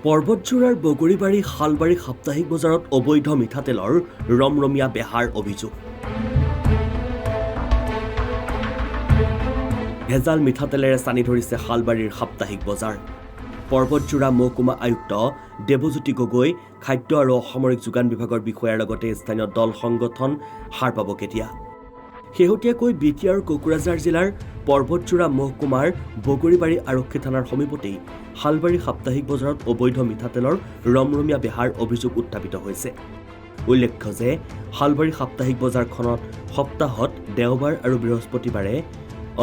পৰ্বতজোৰাৰ বগৰীবাৰী শালবাৰী সাপ্তাহিক বজাৰত অবৈধ মিঠাতেলৰ ৰমৰমীয়া বেহাৰ অভিযোগ। ভেজাল মিঠাতেলেৰে চানি ধৰিছে শালবাৰীৰ সাপ্তাহিক বজাৰ। পৰ্বতজোৰা মহকুমা আয়ুক্ত দেৱজ্যোতি গগৈ, খাদ্য আৰু অসামৰিক যোগান বিভাগৰ বিষয়াৰ লগতে স্থানীয় দল সংগঠন সাৰ পাব কেতিয়া। শেহতীয়াকৈ বিটি আৰু কোকৰাঝাৰ জিলাৰ পৰ্বতজোৰা মহকুমাৰ বগৰীবাৰী আৰক্ষী থানাৰ সমীপতেই শালবাৰী সাপ্তাহিক বজাৰত অবৈধ মিঠাতেলৰ ৰমৰমীয়া বেহাৰ অভিযোগ উত্থাপিত হৈছে। উল্লেখ্য যে শালবাৰী সাপ্তাহিক বজাৰখনত সপ্তাহত দেওবাৰ আৰু বৃহস্পতিবাৰে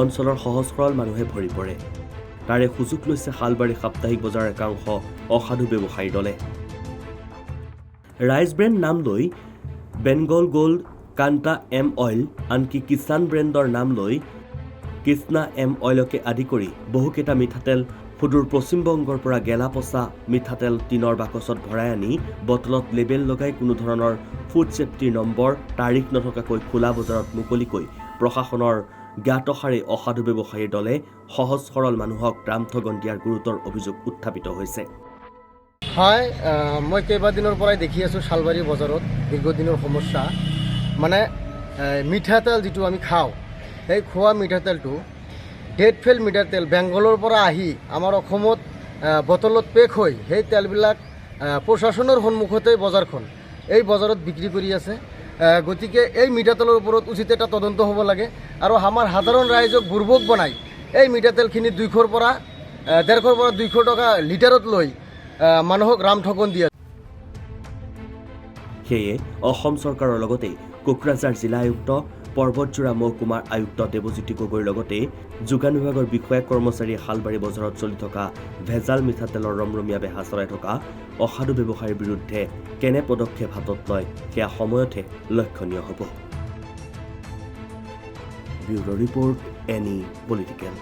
অঞ্চলৰ সহজ সৰল মানুহে ভৰি পৰে। তাৰে সুযোগ লৈছে শালবাৰী সাপ্তাহিক বজাৰৰ একাংশ অসাধু ব্যৱসায়ীৰ দলে। ৰাইচ ব্ৰেণ্ড নাম লৈ Bengal gold, Kanta M oil, আনকি কিষাণ ব্ৰেণ্ডৰ নাম লৈ কৃষ্ণা এম অইলকে আদি কৰি বহুকেইটা মিঠাতেল সুদূৰ পশ্চিমবংগৰ পৰা গেলা পচা মিঠাতেল টিনৰ বাকচত ভৰাই আনি বটলত লেবেল লগাই কোনো ধৰণৰ ফুড ছেফটিৰ নম্বৰ তাৰিখ নথকাকৈ খোলা বজাৰত মুকলিকৈ প্ৰশাসনৰ জ্ঞাতসাৰে অসাধু ব্যৱসায়ীৰ দলে সহজ সৰল মানুহক ৰামঠগন দিয়াৰ গুৰুতৰ অভিযোগ উত্থাপিত হৈছে। হয়, মই কেইবাদিনৰ পৰাই দেখি আছোঁ শালবাৰী বজাৰত দীৰ্ঘদিনৰ সমস্যা মানে মিঠাতেল যিটো আমি খাওঁ, সেই খোৱা মিঠাতেলটো ডেট ফেল মিঠাতেল বেংগলৰ পৰা আহি আমাৰ অসমত বটলত পেক হৈ সেই তেলবিলাক প্ৰশাসনৰ সন্মুখতে বজাৰখন এই বজাৰত বিক্ৰী কৰি আছে। গতিকে এই মিঠাতেলৰ ওপৰত উচিত এটা তদন্ত হ'ব লাগে আৰু আমাৰ সাধাৰণ ৰাইজক বুৰ্বক বনাই এই মিঠাতেলখিনি 150ৰ পৰা 200 টকা লিটাৰত লৈ মানুহক ৰামঠগন দিয়ে। সেয়ে অসম চৰকাৰৰ লগতে কোকৰাঝাৰ জিলা আয়ুক্ত, পৰ্বতজোৰা মহকুমাৰ আয়ুক্ত দেৱজ্যোতি গগৈৰ লগতে যোগান বিভাগৰ বিষয়া কৰ্মচাৰীয়ে শালবাৰী বজাৰত চলি থকা ভেজাল মিঠাতেলৰ ৰমৰমীয়া বেহা চলাই থকা অসাধু ব্যৱসায়ীৰ বিৰুদ্ধে কেনে পদক্ষেপ হাতত লয় সেয়া সময়তহে লক্ষণীয় হ'ব। Bureau' report, any political.